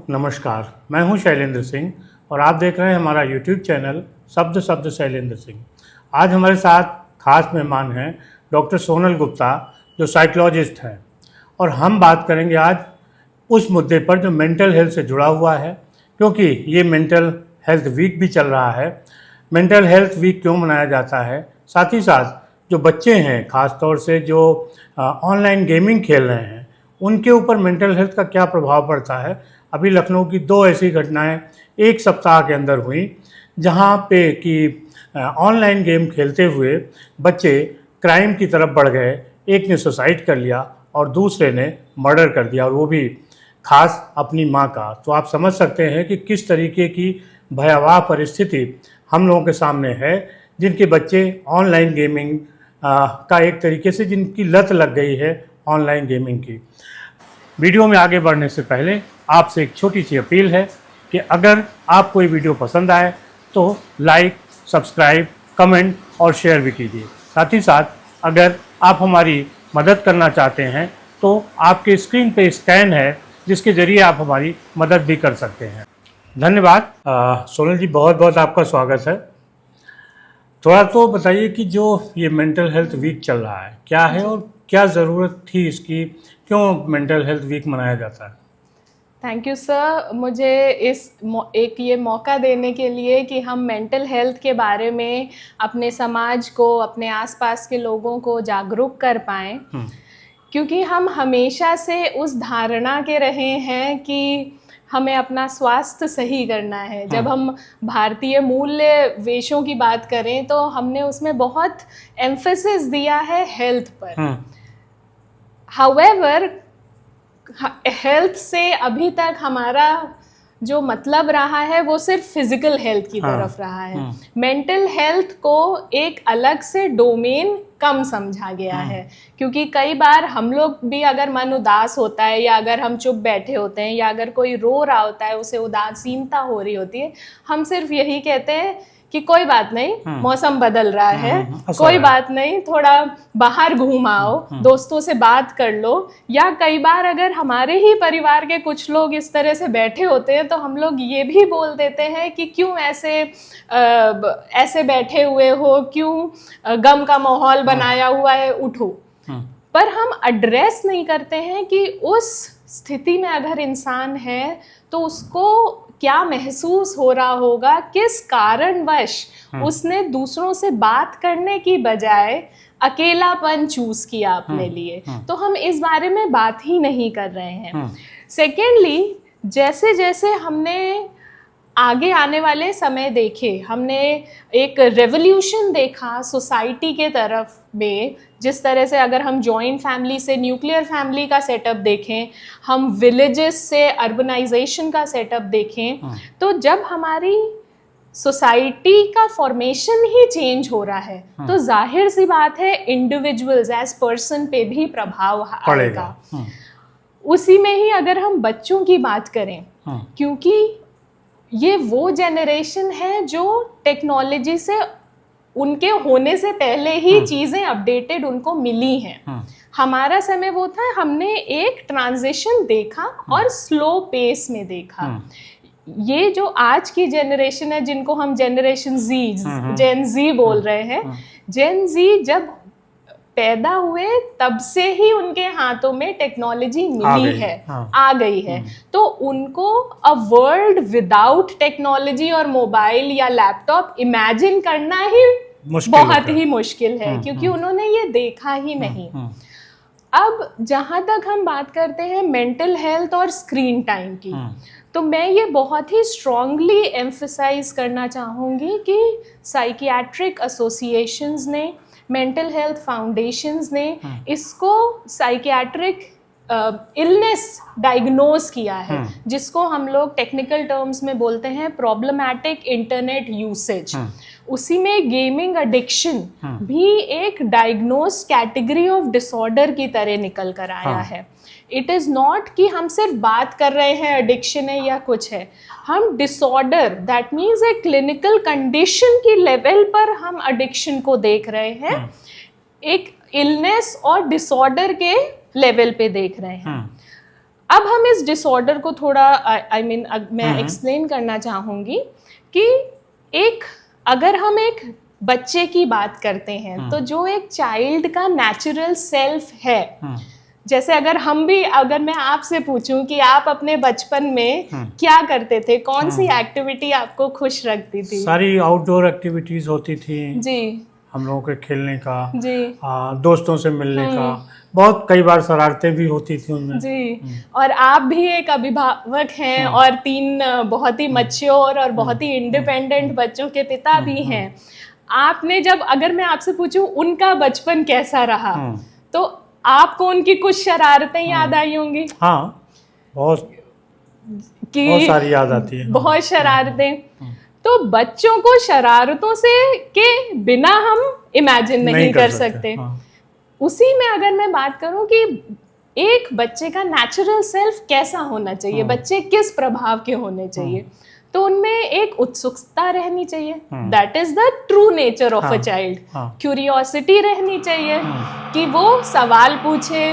नमस्कार। मैं हूं शैलेंद्र सिंह और आप देख रहे हैं हमारा YouTube चैनल शब्द शब्द शैलेंद्र सिंह। आज हमारे साथ खास मेहमान हैं डॉक्टर सोनल गुप्ता, जो साइकोलॉजिस्ट हैं, और हम बात करेंगे आज उस मुद्दे पर जो मेंटल हेल्थ से जुड़ा हुआ है, क्योंकि ये मेंटल हेल्थ वीक भी चल रहा है। मेंटल हेल्थ वीक क्यों मनाया जाता है, साथ ही साथ जो बच्चे हैं, ख़ास तौर से जो ऑनलाइन गेमिंग खेल रहे हैं, उनके ऊपर मेंटल हेल्थ का क्या प्रभाव पड़ता है। अभी लखनऊ की 2 ऐसी घटनाएं एक सप्ताह के अंदर हुई, जहां पे कि ऑनलाइन गेम खेलते हुए बच्चे क्राइम की तरफ बढ़ गए। एक ने सुसाइड कर लिया और दूसरे ने मर्डर कर दिया, और वो भी खास अपनी माँ का। तो आप समझ सकते हैं कि किस तरीके की भयावह परिस्थिति हम लोगों के सामने है, जिनके बच्चे ऑनलाइन गेमिंग का एक तरीके से जिनकी लत लग गई है ऑनलाइन गेमिंग की। वीडियो में आगे बढ़ने से पहले आपसे एक छोटी सी अपील है कि अगर आपको ये वीडियो पसंद आए तो लाइक, सब्सक्राइब, कमेंट और शेयर भी कीजिए। साथ ही साथ अगर आप हमारी मदद करना चाहते हैं तो आपके स्क्रीन पे स्कैन है, जिसके ज़रिए आप हमारी मदद भी कर सकते हैं। धन्यवाद। सोनल जी, बहुत बहुत आपका स्वागत है। थोड़ा तो बताइए कि जो ये मेंटल हेल्थ वीक चल रहा है, क्या है और क्या ज़रूरत थी इसकी, क्यों मेंटल हेल्थ वीक मनाया जाता है? थैंक यू सर, मुझे एक ये मौका देने के लिए कि हम मेंटल हेल्थ के बारे में अपने समाज को, अपने आसपास के लोगों को जागरूक कर पाएँ। क्योंकि हम हमेशा से उस धारणा के रहे हैं कि हमें अपना स्वास्थ्य सही करना है। जब हम भारतीय मूल्य वेशों की बात करें तो हमने उसमें बहुत एम्फेसिस दिया है हेल्थ पर। हाउएवर, हेल्थ से अभी तक हमारा जो मतलब रहा है वो सिर्फ फिजिकल हेल्थ की तरफ रहा है। मेंटल हेल्थ को एक अलग से डोमेन कम समझा गया है, क्योंकि कई बार हम लोग भी अगर मन उदास होता है, या अगर हम चुप बैठे होते हैं, या अगर कोई रो रहा होता है, उसे उदासीनता हो रही होती है, हम सिर्फ यही कहते हैं कि कोई बात नहीं, मौसम बदल रहा है, कोई बात नहीं, थोड़ा बाहर घूम आओ, दोस्तों से बात कर लो। या कई बार अगर हमारे ही परिवार के कुछ लोग इस तरह से बैठे होते हैं तो हम लोग ये भी बोल देते हैं कि क्यों ऐसे बैठे हुए हो, क्यों गम का माहौल बनाया हुआ है, उठो। पर हम एड्रेस नहीं करते हैं कि उस स्थिति में अगर इंसान है तो उसको क्या महसूस हो रहा होगा, किस कारणवश उसने दूसरों से बात करने की बजाय अकेलापन चूज किया अपने लिए। तो हम इस बारे में बात ही नहीं कर रहे हैं। सेकेंडली, जैसे जैसे हमने आगे आने वाले समय देखे, हमने एक रेवोल्यूशन देखा सोसाइटी के तरफ में। जिस तरह से अगर हम जॉइंट फैमिली से न्यूक्लियर फैमिली का सेटअप देखें, हम विलेजेस से अर्बनाइजेशन का सेटअप देखें, तो जब हमारी सोसाइटी का फॉर्मेशन ही चेंज हो रहा है तो जाहिर सी बात है इंडिविजुअल्स एज पर्सन पे भी प्रभाव आएगा। उसी में ही अगर हम बच्चों की बात करें, क्योंकि ये वो जनरेशन है जो टेक्नोलॉजी से, उनके होने से पहले ही चीज़ें अपडेटेड उनको मिली हैं। हमारा समय वो था, हमने एक ट्रांजिशन देखा और स्लो पेस में देखा। ये जो आज की जनरेशन है, जिनको हम जनरेशन जेन जी बोल रहे हैं, जेन जी जब पैदा हुए तब से ही उनके हाथों में टेक्नोलॉजी आ गई है। तो उनको अ वर्ल्ड विदाउट टेक्नोलॉजी और मोबाइल या लैपटॉप इमेजिन करना ही बहुत ही मुश्किल है, क्योंकि उन्होंने ये देखा ही नहीं। अब जहाँ तक हम बात करते हैं मेंटल हेल्थ और स्क्रीन टाइम की, तो मैं ये बहुत ही स्ट्रांगली एम्फसाइज करना चाहूँगी कि साइकियाट्रिक एसोसिएशंस ने, मेंटल हेल्थ फाउंडेशंस ने इसको साइकियाट्रिक इलनेस डायग्नोज किया है, जिसको हम लोग टेक्निकल टर्म्स में बोलते हैं प्रॉब्लमैटिक इंटरनेट यूसेज। उसी में गेमिंग एडिक्शन भी एक डायग्नोज कैटेगरी ऑफ डिसऑर्डर की तरह निकल कर आया है। इट इज़ नॉट कि हम सिर्फ बात कर रहे हैं एडिक्शन है या कुछ है, हम disorder, that means a clinical condition की लेवल पर हम एडिक्शन को देख रहे हैं, एक इलनेस और डिसऑर्डर के लेवल पे देख रहे हैं। अब हम इस डिसऑर्डर को थोड़ा मैं एक्सप्लेन करना चाहूँगी कि अगर हम एक बच्चे की बात करते हैं तो जो एक चाइल्ड का नेचुरल सेल्फ है, जैसे अगर मैं आपसे पूछूं कि आप अपने बचपन में क्या करते थे, कौन सी एक्टिविटी आपको खुश रखती थी? सारी आउटडोर एक्टिविटीज होती थी जी, हम लोगों के खेलने का जी, दोस्तों से मिलने का, बहुत कई बार शरारतें भी होती थी उनमें। जी। और आप भी एक अभिभावक हैं और 3 बहुत ही मैच्योर और बहुत ही इंडिपेंडेंट बच्चों के पिता भी हैं। आपने अगर मैं आपसे पूछूं उनका बचपन कैसा रहा, तो आपको उनकी कुछ शरारतें याद आई होंगी? हाँ, बहुत सारी याद आती है। बहुत शरारतें। तो बच्चों को शरारतों के बिना हम इमेजिन नहीं कर सकते। हाँ। उसी में अगर मैं बात करूं कि एक बच्चे का नेचुरल सेल्फ कैसा होना चाहिए, बच्चे किस प्रभाव के होने चाहिए, तो उनमें एक उत्सुकता रहनी चाहिए, that is the true nature of a child. Curiosity रहनी चाहिए कि वो सवाल पूछे,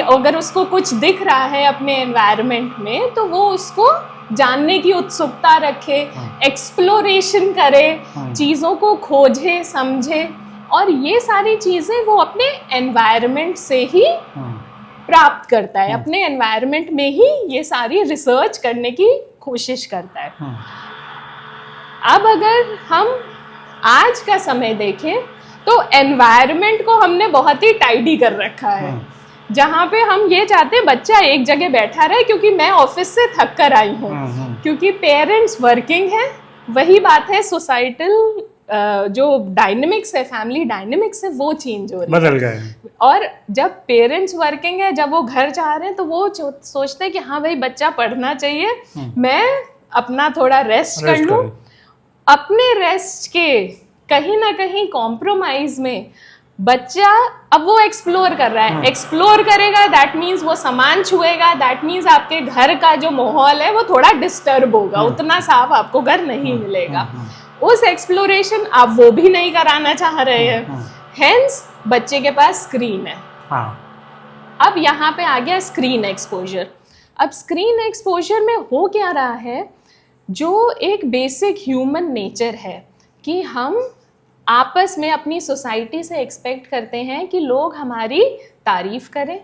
अगर उसको कुछ दिख रहा है अपने एनवायरनमेंट में तो वो उसको जानने की उत्सुकता रखे, एक्सप्लोरेशन करे, चीज़ों को खोजे समझे, और ये सारी चीज़ें वो अपने एनवायरनमेंट से ही प्राप्त करता है, अपने एनवायरनमेंट में ही ये सारी रिसर्च करने की कोशिश करता है। अब अगर हम आज का समय देखें तो एनवायरनमेंट को हमने बहुत ही टाइडी कर रखा है, जहाँ पे हम ये चाहते हैं बच्चा एक जगह बैठा रहे, क्योंकि मैं ऑफिस से थक कर आई हूँ, क्योंकि पेरेंट्स वर्किंग है। वही बात है, सोसाइटल जो डायनेमिक्स है, फैमिली डायनेमिक्स है, वो चेंज हो रही है, बदल गए। और जब पेरेंट्स वर्किंग है, जब वो घर जा रहे हैं तो वो सोचते हैं कि हाँ भाई बच्चा पढ़ना चाहिए, मैं अपना थोड़ा रेस्ट कर लूँ। अपने रेस्ट के कहीं ना कहीं कॉम्प्रोमाइज में बच्चा अब वो एक्सप्लोर कर रहा है, एक्सप्लोर करेगा, दैट मीन्स वो सामान छुएगा, दैट मीन्स आपके घर का जो माहौल है वो थोड़ा डिस्टर्ब होगा, उतना साफ आपको घर नहीं मिलेगा। उस एक्सप्लोरेशन आप वो भी नहीं कराना चाह रहे हैं, हेंस बच्चे के पास स्क्रीन है। अब यहाँ पे आ गया स्क्रीन एक्सपोजर। अब स्क्रीन एक्सपोजर में हो क्या रहा है, जो एक बेसिक ह्यूमन नेचर है कि हम आपस में अपनी सोसाइटी से एक्सपेक्ट करते हैं कि लोग हमारी तारीफ करें,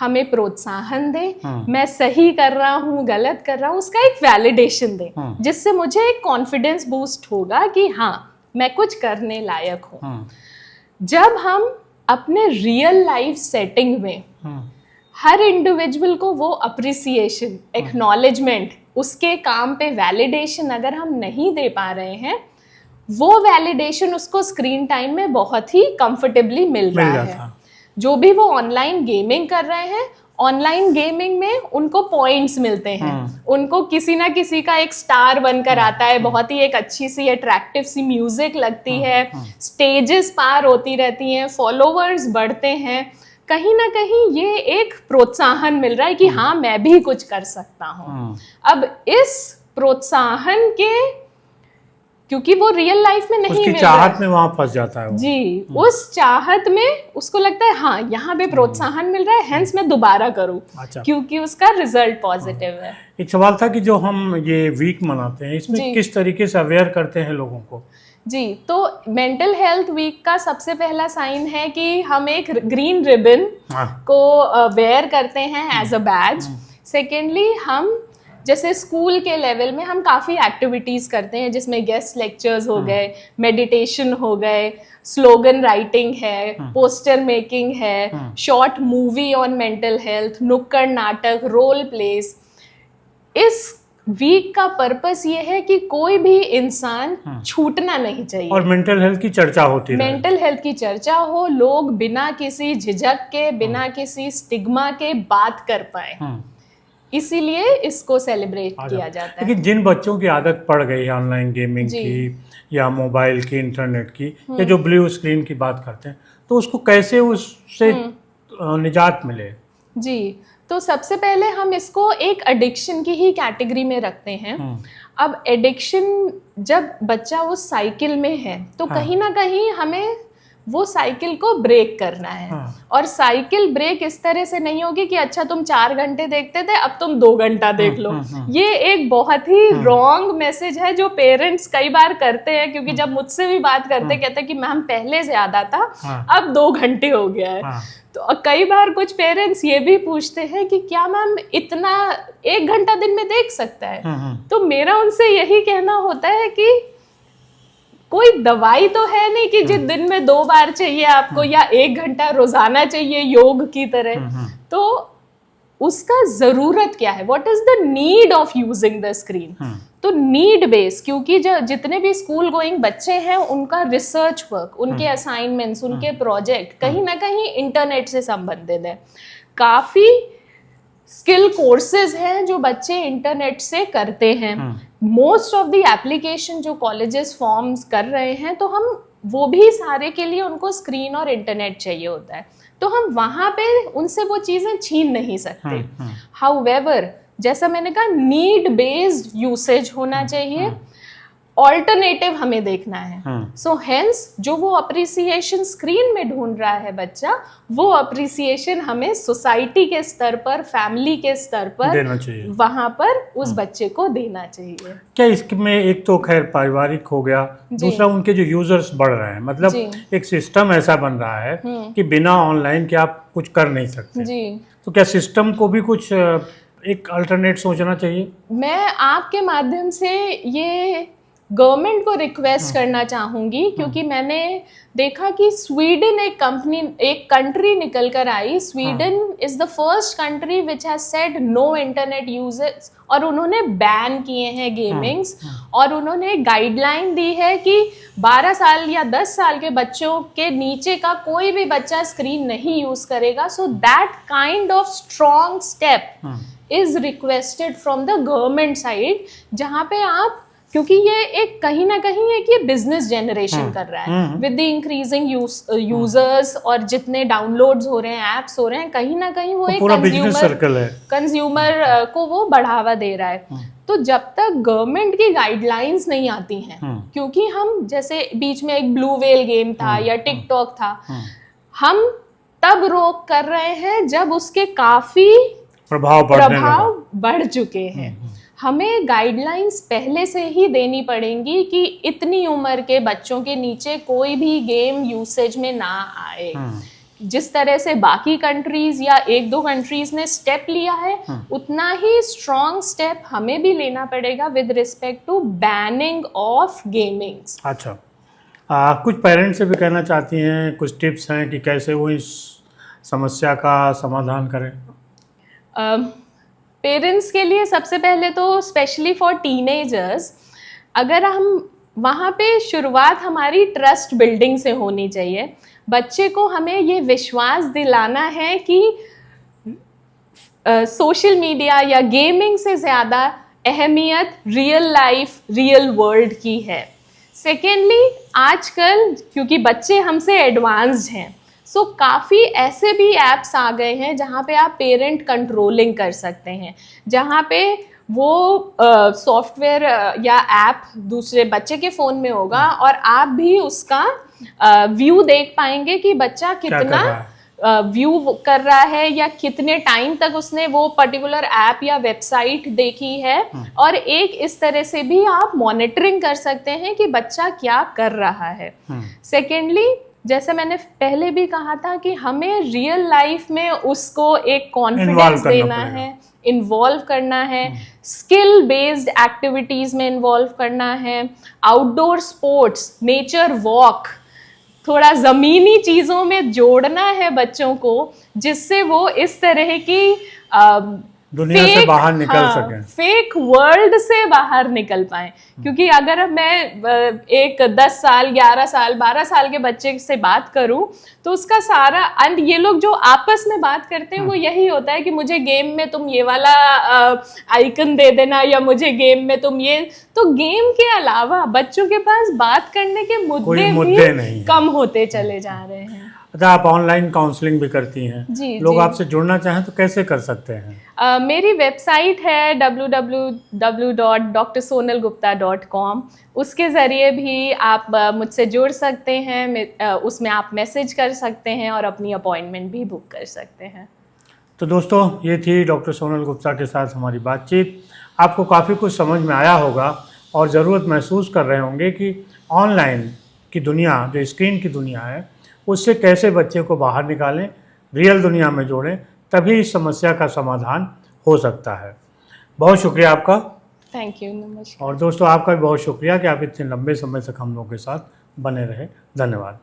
हमें प्रोत्साहन दें, मैं सही कर रहा हूँ, गलत कर रहा हूँ, उसका एक वैलिडेशन दें, जिससे मुझे एक कॉन्फिडेंस बूस्ट होगा कि हाँ मैं कुछ करने लायक हूँ। जब हम अपने रियल लाइफ सेटिंग में हर इंडिविजुअल को वो अप्रिसिएशन, एक्नॉलेजमेंट, उसके काम पे वैलिडेशन अगर हम नहीं दे पा रहे हैं, वो वैलिडेशन उसको स्क्रीन टाइम में बहुत ही कंफर्टेबली मिल रहा है। जो भी वो ऑनलाइन गेमिंग कर रहे हैं, ऑनलाइन गेमिंग में उनको पॉइंट्स मिलते हैं, उनको किसी ना किसी का एक स्टार बनकर आता है, बहुत ही एक अच्छी सी अट्रैक्टिव सी म्यूजिक लगती है, स्टेजेस पार होती रहती हैं, फॉलोवर्स बढ़ते हैं, कहीं ना कहीं ये एक प्रोत्साहन मिल रहा है कि हाँ मैं भी कुछ कर सकता हूँ। अब इस प्रोत्साहन के, क्योंकि वो रियल लाइफ में नहीं मिल रहा है, चाहत में वहां फंस जाता है वो। जी, उस चाहत में उसको लगता है हाँ यहाँ पे प्रोत्साहन मिल रहा है, हेंस मैं दोबारा करूँ, क्योंकि उसका रिजल्ट पॉजिटिव है। एक सवाल था कि जो हम ये वीक मनाते हैं, इसमें किस तरीके से अवेयर करते हैं लोगों को? जी, तो मेंटल हेल्थ वीक का सबसे पहला साइन है कि हम एक ग्रीन रिबन को वेयर करते हैं एज अ बैज। सेकेंडली, हम जैसे स्कूल के लेवल में हम काफ़ी एक्टिविटीज़ करते हैं, जिसमें गेस्ट लेक्चर्स हो गए, मेडिटेशन हो गए, स्लोगन राइटिंग है, पोस्टर मेकिंग है, short movie on mental health, नुक्कड़ नाटक, रोल प्लेस। इस वीक का पर्पस ये है कि कोई भी इंसान छूटना नहीं चाहिए और मेंटल हेल्थ की चर्चा होती है, मेंटल हेल्थ की चर्चा हो, लोग बिना किसी झिझक के, बिना किसी स्टिग्मा के बात कर पाए, इसीलिए इसको सेलिब्रेट किया जाता है। लेकिन जिन बच्चों की आदत पड़ गई है ऑनलाइन गेमिंग की या मोबाइल की, इंटरनेट की, या जो ब्लू स्क्रीन की बात करते हैं, तो उसको कैसे उससे निजात मिले? जी, तो सबसे पहले हम इसको एक एडिक्शन की ही कैटेगरी में रखते हैं। अब एडिक्शन, जब बच्चा उस साइकिल में है तो कहीं ना कहीं हमें वो साइकिल को ब्रेक करना है। हाँ। और साइकिल ब्रेक इस तरह से नहीं होगी कि अच्छा तुम 4 घंटे देखते थे अब तुम 2 घंटा देख लो। ये एक बहुत ही रॉन्ग मैसेज है जो पेरेंट्स कई बार करते हैं, क्योंकि जब मुझसे भी बात करते कहते हैं कि मैम पहले ज्यादा था, अब 2 घंटे हो गया है। तो कई बार कुछ पेरेंट्स ये भी पूछते हैं कि क्या मैम इतना 1 घंटा दिन में देख सकता है? तो मेरा उनसे यही कहना होता है कि कोई दवाई तो है नहीं कि जिस दिन में 2 बार चाहिए आपको या 1 घंटा रोजाना चाहिए योग की तरह। तो उसका जरूरत क्या है, what is the need of using the screen? तो नीड बेस, क्योंकि जो जितने भी स्कूल गोइंग बच्चे हैं उनका रिसर्च वर्क, उनके असाइनमेंट्स, उनके प्रोजेक्ट कहीं ना कहीं इंटरनेट से संबंधित है। काफी स्किल कोर्सेज हैं जो बच्चे इंटरनेट से करते हैं। मोस्ट ऑफ द एप्लीकेशन जो कॉलेजेस फॉर्म्स कर रहे हैं, तो हम वो भी सारे के लिए उनको स्क्रीन और इंटरनेट चाहिए होता है, तो हम वहां पे उनसे वो चीजें छीन नहीं सकते। हाउएवर, जैसा मैंने कहा, नीड बेस्ड यूसेज होना चाहिए, ऑल्टरनेटिव हमें देखना है। सो हेंस जो वो अप्रिसिएशन स्क्रीन में ढूंढ रहा है बच्चा, वो अप्रिसिएशन हमें सोसाइटी के स्तर पर, फैमिली के स्तर पर देना चाहिए, वहां पर उस बच्चे को देना चाहिए। क्या इसमें एक तो खैर पारिवारिक हो गया, दूसरा उनके जो यूजर्स बढ़ रहे हैं, मतलब एक सिस्टम ऐसा बन रहा है कि बिना ऑनलाइन के आप कुछ कर नहीं सकते जी। तो क्या सिस्टम को भी कुछ एक अल्टरनेट सोचना चाहिए? मैं आपके माध्यम से ये गवर्नमेंट को रिक्वेस्ट करना चाहूंगी, क्योंकि मैंने देखा कि स्वीडन एक कंट्री निकल कर आई। Sweden is the first country which has said no internet uses, और उन्होंने बैन किए हैं गेमिंग्स, और उन्होंने गाइडलाइन दी है कि 12 साल या 10 साल के बच्चों के नीचे का कोई भी बच्चा स्क्रीन नहीं यूज करेगा। So that kind of strong step is requested from the government side, जहाँ पे आप, क्योंकि ये एक कहीं ना कहीं एक ये बिजनेस जनरेशन कर रहा है विद द इंक्रीजिंग यूजर्स, और जितने डाउनलोड्स हो रहे हैं, एप्स हो रहे हैं, कहीं ना कहीं वो एक पूरा बिजनेस सर्कल है, कंज्यूमर को वो बढ़ावा दे रहा है। तो जब तक गवर्नमेंट की गाइडलाइंस नहीं आती हैं, क्योंकि हम जैसे बीच में एक ब्लू व्हेल गेम था या टिकटॉक था, हम तब रोक कर रहे हैं जब उसके काफी प्रभाव बढ़ चुके हैं। हमें गाइडलाइंस पहले से ही देनी पड़ेंगी कि इतनी उम्र के बच्चों के नीचे कोई भी गेम यूसेज में ना आए। जिस तरह से बाकी कंट्रीज या 1-2 कंट्रीज ने स्टेप लिया है, उतना ही स्ट्रॉन्ग स्टेप हमें भी लेना पड़ेगा with respect to banning of gamings. अच्छा, कुछ पेरेंट्स से भी कहना चाहती हैं, कुछ टिप्स हैं कि कैसे वो इस समस्या का समाधान करें? पेरेंट्स के लिए सबसे पहले तो स्पेशली फॉर टीनेजर्स, अगर हम वहाँ पे शुरुआत हमारी ट्रस्ट बिल्डिंग से होनी चाहिए। बच्चे को हमें ये विश्वास दिलाना है कि सोशल मीडिया या गेमिंग से ज़्यादा अहमियत रियल लाइफ, रियल वर्ल्ड की है। सेकेंडली, आजकल क्योंकि बच्चे हमसे एडवांस्ड हैं, सो काफ़ी ऐसे भी ऐप्स आ गए हैं जहाँ पे आप पेरेंट कंट्रोलिंग कर सकते हैं, जहाँ पे वो सॉफ्टवेयर या ऐप दूसरे बच्चे के फ़ोन में होगा और आप भी उसका व्यू देख पाएंगे कि बच्चा कितना व्यू कर रहा है या कितने टाइम तक उसने वो पर्टिकुलर ऐप या वेबसाइट देखी है, और एक इस तरह से भी आप मॉनिटरिंग कर सकते हैं कि बच्चा क्या कर रहा है। सेकेंडली, जैसे मैंने पहले भी कहा था कि हमें रियल लाइफ में उसको एक कॉन्फिडेंस देना है, इन्वॉल्व करना है, स्किल बेस्ड एक्टिविटीज़ में इन्वॉल्व करना है, आउटडोर स्पोर्ट्स, नेचर वॉक, थोड़ा ज़मीनी चीज़ों में जोड़ना है बच्चों को, जिससे वो इस तरह की दुनिया से बाहर निकल सकें, फेक वर्ल्ड से बाहर निकल पाएं। क्योंकि अगर मैं एक 10 साल, 11 साल, 12 साल के बच्चे से बात करूं तो उसका सारा ये लोग जो आपस में बात करते हैं वो यही होता है कि मुझे गेम में तुम ये वाला आइकन दे देना, या मुझे गेम में तुम ये। तो गेम के अलावा बच्चों के पास बात करने के मुद्दे भी कम होते चले जा रहे हैं। जी। आप ऑनलाइन काउंसलिंग भी करती हैं। जी, लोग जी। आपसे जुड़ना चाहें तो कैसे कर सकते हैं? मेरी वेबसाइट है www.drsonalgupta.com। उसके ज़रिए भी आप मुझसे जुड़ सकते हैं। उसमें आप मैसेज कर सकते हैं और अपनी अपॉइंटमेंट भी बुक कर सकते हैं। तो दोस्तों, ये थी डॉक्टर सोनल गुप्ता के साथ हमारी बातचीत। आपको काफ़ी कुछ समझ में आया होगा और ज़रूरत महसूस कर रहे होंगे कि ऑनलाइन की दुनिया, जो स्क्रीन की दुनिया है, उससे कैसे बच्चे को बाहर निकालें, रियल दुनिया में जोड़ें, तभी इस समस्या का समाधान हो सकता है। बहुत शुक्रिया आपका। थैंक यू, नमस्कार। और दोस्तों, आपका भी बहुत शुक्रिया कि आप इतने लंबे समय तक हम लोगों के साथ बने रहे। धन्यवाद।